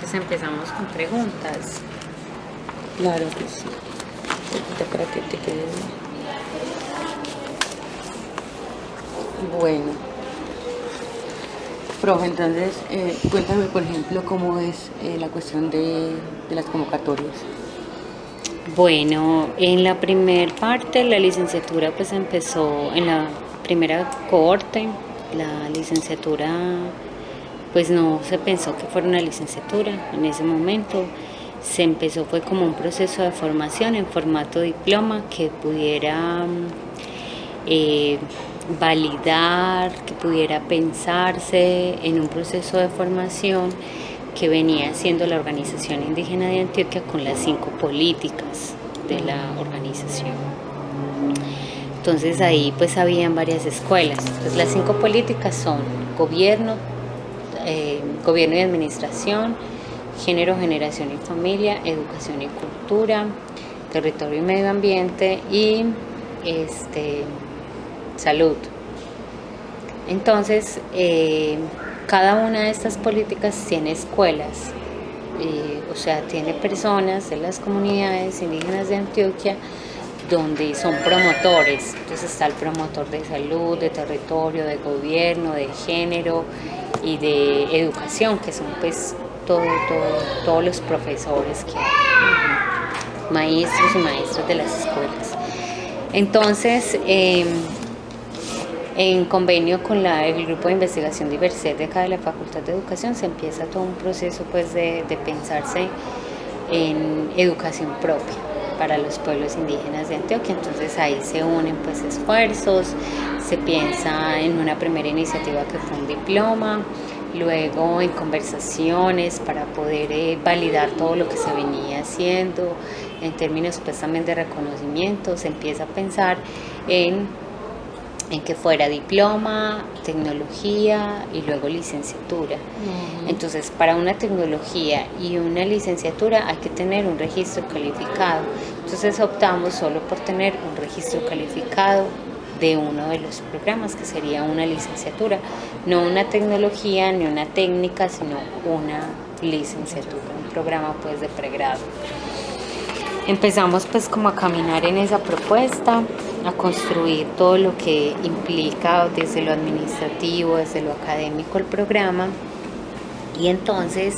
pues empezamos con preguntas. Claro que sí. Ahorita para que te quede. Bueno, profe, entonces cuéntame, por ejemplo, cómo es la cuestión de las convocatorias. Bueno, en la primer parte la licenciatura pues empezó en la primera cohorte. La licenciatura pues no se pensó que fuera una licenciatura en ese momento. Se empezó fue como un proceso de formación en formato diploma que pudiera validar, que pudiera pensarse en un proceso de formación que venía haciendo la Organización Indígena de Antioquia con las 5 políticas de la organización. Entonces ahí pues habían varias escuelas. Entonces las 5 políticas son gobierno, gobierno y administración, género, generación y familia, educación y cultura, territorio y medio ambiente y salud. Entonces, cada una de estas políticas tiene escuelas, o sea, tiene personas de las comunidades indígenas de Antioquia donde son promotores. Entonces está el promotor de salud, de territorio, de gobierno, de género y de educación, que son pues todos los profesores que hay, maestros y maestras de las escuelas. Entonces, en convenio con el Grupo de Investigación Diversidad de acá de la Facultad de Educación se empieza todo un proceso pues de pensarse en educación propia para los pueblos indígenas de Antioquia. Entonces ahí se unen pues esfuerzos, se piensa en una primera iniciativa que fue un diploma, luego en conversaciones para poder validar todo lo que se venía haciendo en términos pues también de reconocimiento. Se empieza a pensar en que fuera diploma, tecnología y luego licenciatura. Entonces, para una tecnología y una licenciatura hay que tener un registro calificado. Entonces, optamos solo por tener un registro calificado de uno de los programas, que sería una licenciatura, no una tecnología ni una técnica, sino una licenciatura, un programa pues de pregrado. Empezamos pues como a caminar en esa propuesta, a construir todo lo que implica desde lo administrativo, desde lo académico el programa, y entonces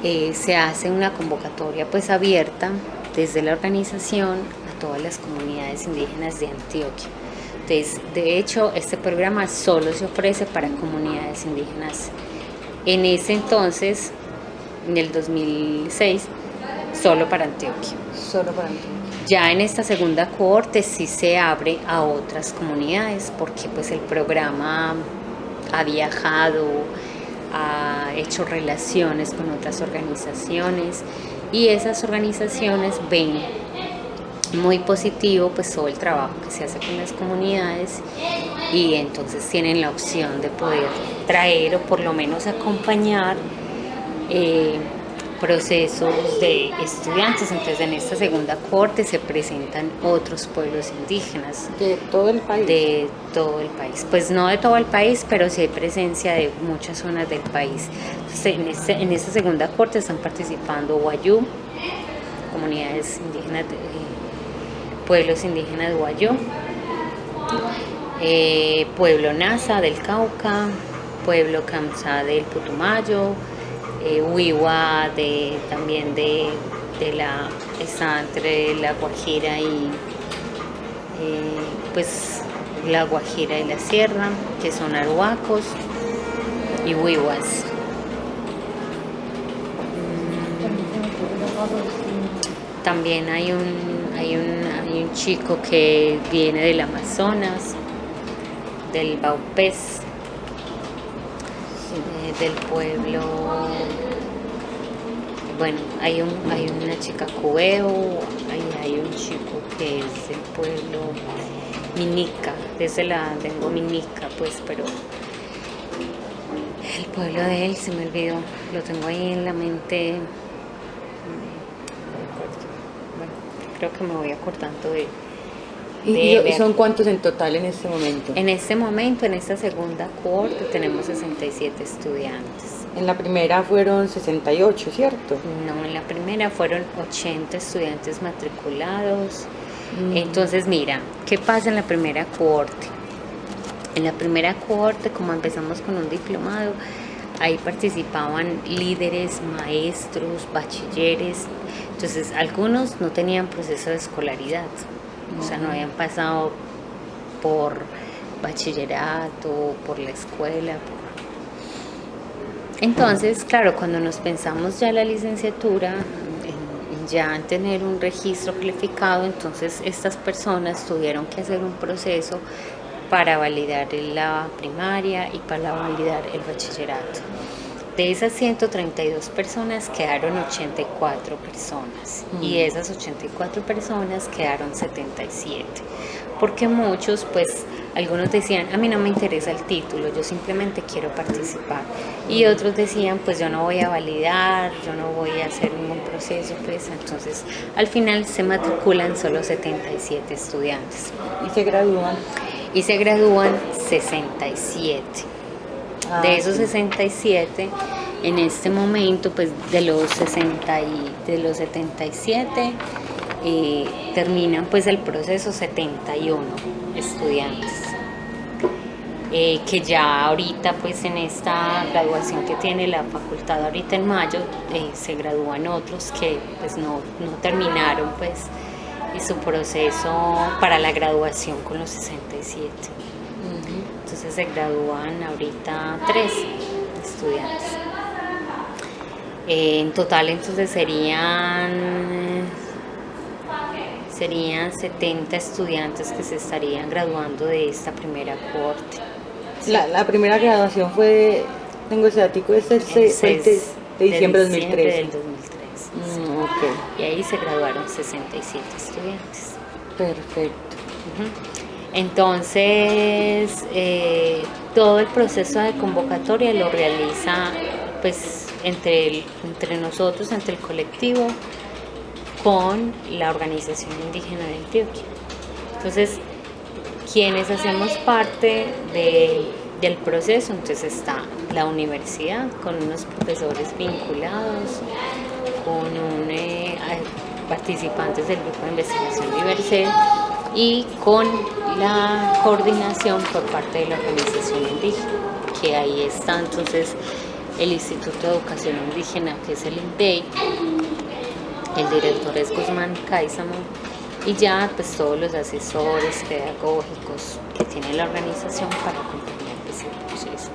se hace una convocatoria pues abierta desde la organización a todas las comunidades indígenas de Antioquia. Entonces, de hecho, este programa solo se ofrece para comunidades indígenas. En ese entonces, en el 2006, solo para Antioquia. Solo para Antioquia. Ya en esta segunda cohorte sí se abre a otras comunidades porque pues el programa ha viajado, ha hecho relaciones con otras organizaciones y esas organizaciones ven muy positivo pues todo el trabajo que se hace con las comunidades y entonces tienen la opción de poder traer o por lo menos acompañar procesos de estudiantes. Entonces en esta segunda cohorte se presentan otros pueblos indígenas ¿De todo el país? De todo el país, pues no de todo el país, pero sí hay presencia de muchas zonas del país. Entonces, en esta segunda cohorte están participando Wayuu, comunidades indígenas, pueblos indígenas de Wayuu, pueblo Nasa del Cauca, pueblo Kamsá del Putumayo, Wiwa también de la, está entre la Guajira y pues la Guajira y la Sierra, que son arhuacos y Wiwas. También hay un chico que viene del Amazonas, del Baupés, del pueblo. Bueno, hay una chica Cubeo, hay un chico que es del pueblo Minica, desde la lengua Minica, pues, pero el pueblo de él se me olvidó, lo tengo ahí en la mente. Bueno, creo que me voy acordando de ¿Y son cuántos en total en este momento? En este momento, en esta segunda cohorte, tenemos 67 estudiantes. En la primera fueron 68, ¿cierto? No, en la primera fueron 80 estudiantes matriculados. Entonces, mira, ¿qué pasa en la primera cohorte? En la primera cohorte, como empezamos con un diplomado, ahí participaban líderes, maestros, bachilleres. Entonces, algunos no tenían proceso de escolaridad, o sea, no habían pasado por bachillerato, por la escuela. Entonces, claro, cuando nos pensamos ya la licenciatura, ya en tener un registro calificado, entonces estas personas tuvieron que hacer un proceso para validar la primaria y para validar el bachillerato. De esas 132 personas quedaron 84 personas y de esas 84 personas quedaron 77, porque muchos, pues, algunos decían, a mí no me interesa el título, yo simplemente quiero participar, y otros decían, pues yo no voy a validar, yo no voy a hacer ningún proceso, pues entonces al final se matriculan solo 77 estudiantes. ¿Y se gradúan? Y se gradúan 67. De esos 67, en este momento, pues de los 77, terminan pues el proceso 71 estudiantes. Que ya ahorita pues en esta graduación que tiene la facultad ahorita en mayo, se gradúan otros que pues no terminaron pues su proceso para la graduación con los 67. Entonces se gradúan ahorita 3 estudiantes. En total entonces serían 70 estudiantes que se estarían graduando de esta primera cohorte. La primera graduación fue, tengo ese dato, es el 6 de diciembre de 2013. Del 2013. Okay. Y ahí se graduaron 67 estudiantes. Perfecto. Entonces, todo el proceso de convocatoria lo realiza pues entre nosotros, entre el colectivo, con la organización indígena de Antioquia. Entonces, quienes hacemos parte del proceso, entonces está la universidad con unos profesores vinculados, con participantes del grupo de investigación Diversed y con la coordinación por parte de la organización indígena, que ahí está entonces el Instituto de Educación Indígena, que es el INDEI, el director es Guzmán Cáizamo, y ya pues todos los asesores pedagógicos que tiene la organización para acompañar ese proceso.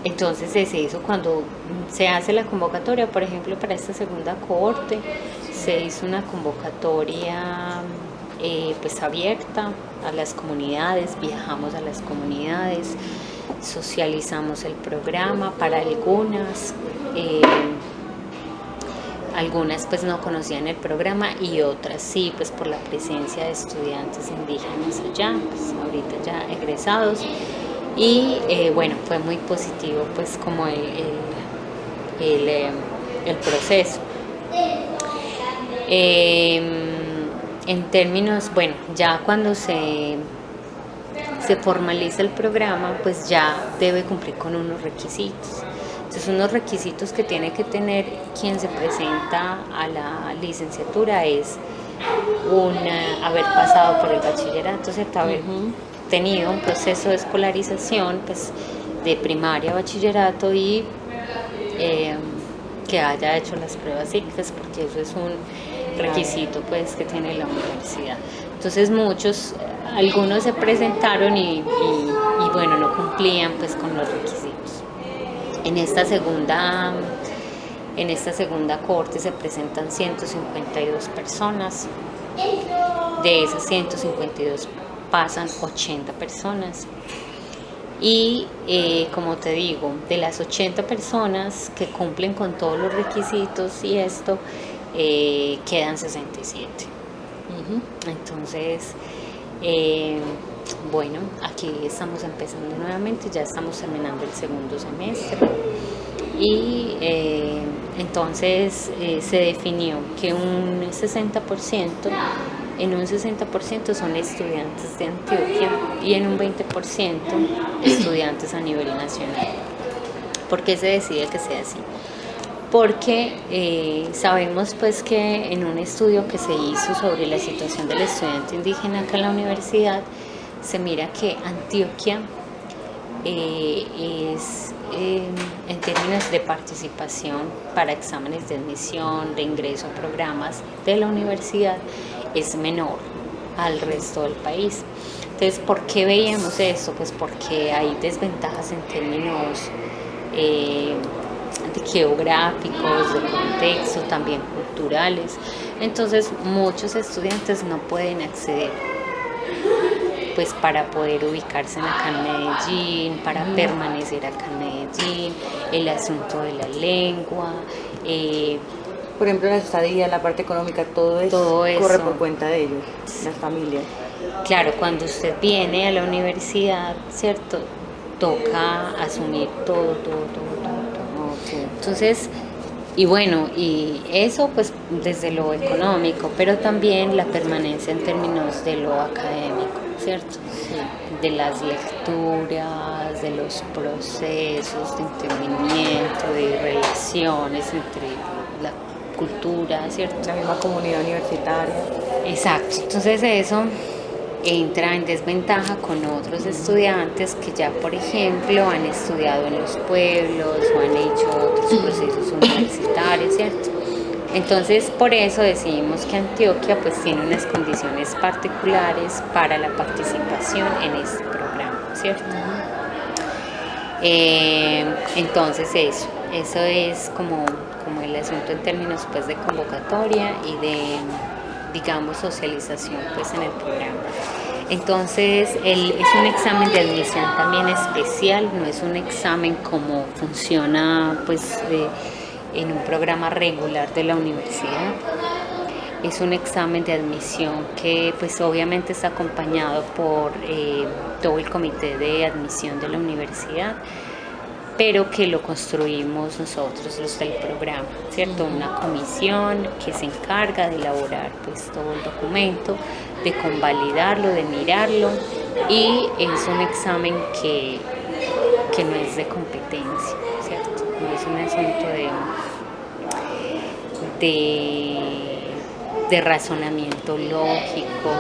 Entonces se hizo cuando se hace la convocatoria, por ejemplo, para esta segunda cohorte, se hizo una convocatoria pues abierta a las comunidades, viajamos a las comunidades, socializamos el programa para algunas. Algunas pues no conocían el programa y otras sí, pues por la presencia de estudiantes indígenas allá, pues ahorita ya egresados. Y bueno, fue muy positivo pues como el proceso. En términos, bueno, ya cuando se formaliza el programa, pues ya debe cumplir con unos requisitos. Entonces, unos requisitos que tiene que tener quien se presenta a la licenciatura es haber pasado por el bachillerato, ¿cierto? Haber tenido un proceso de escolarización pues, de primaria a bachillerato y que haya hecho las pruebas ICFES, porque eso es un requisito pues, que tiene la universidad. Entonces, algunos se presentaron y bueno, no cumplían pues, con los requisitos. En esta segunda cohorte se presentan 152 personas. De esas 152 pasan 80 personas. Y como te digo, de las 80 personas que cumplen con todos los requisitos y esto, quedan 67. Entonces, bueno, aquí estamos empezando nuevamente, ya estamos terminando el segundo semestre y entonces se definió que un 60% en un 60% son estudiantes de Antioquia y en un 20% estudiantes a nivel nacional. ¿Por qué se decide que sea así? Porque sabemos pues que en un estudio que se hizo sobre la situación del estudiante indígena acá en la universidad, se mira que Antioquia es en términos de participación para exámenes de admisión, de ingreso a programas de la universidad, es menor al resto del país. Entonces, ¿por qué veíamos esto? Pues porque hay desventajas en términos geográficos, de contexto, también culturales. Entonces, muchos estudiantes no pueden acceder pues para poder ubicarse acá en Medellín, para permanecer acá en Medellín, el asunto de la lengua. Por ejemplo, la estadía, la parte económica, todo eso corre por cuenta de ellos, las familias. Claro, cuando usted viene a la universidad, ¿cierto? Toca asumir todo. Okay. Entonces, y bueno, y eso pues desde lo económico, pero también la permanencia en términos de lo académico, ¿cierto? Sí. De las lecturas, de los procesos de entendimiento, de relaciones entre la cultura, ¿cierto? La misma comunidad universitaria. Exacto, entonces eso entra en desventaja con otros estudiantes que ya, por ejemplo, han estudiado en los pueblos o han hecho otros procesos universitarios, ¿cierto? Entonces, por eso decidimos que Antioquia pues tiene unas condiciones particulares para la participación en este programa, ¿cierto? Entonces eso es como el asunto en términos pues de convocatoria y de, digamos, socialización pues en el programa. Entonces es un examen de admisión también especial, no es un examen como funciona pues en un programa regular de la universidad. Es un examen de admisión que pues obviamente está acompañado por todo el comité de admisión de la universidad, pero que lo construimos nosotros, los del programa, ¿cierto? Una comisión que se encarga de elaborar pues todo el documento, de convalidarlo, de mirarlo, y es un examen que no es de competencia, ¿cierto? No es un asunto de razonamiento lógico,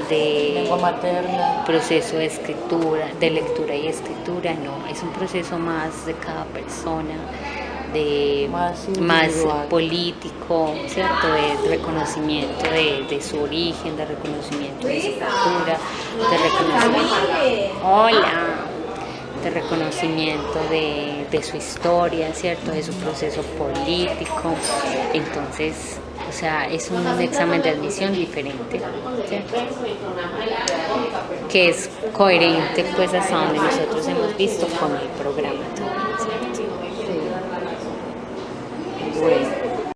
de lengua materna, proceso de escritura, de lectura y escritura, no, es un proceso más de cada persona, más político, ¿cierto? De reconocimiento de su origen, de reconocimiento de su cultura, de reconocimiento de su historia, ¿cierto? De su proceso político. Entonces, o sea, es un examen de admisión diferente, ¿cierto? Que es coherente pues hasta donde nosotros hemos visto con el programa también, ¿cierto? Bueno.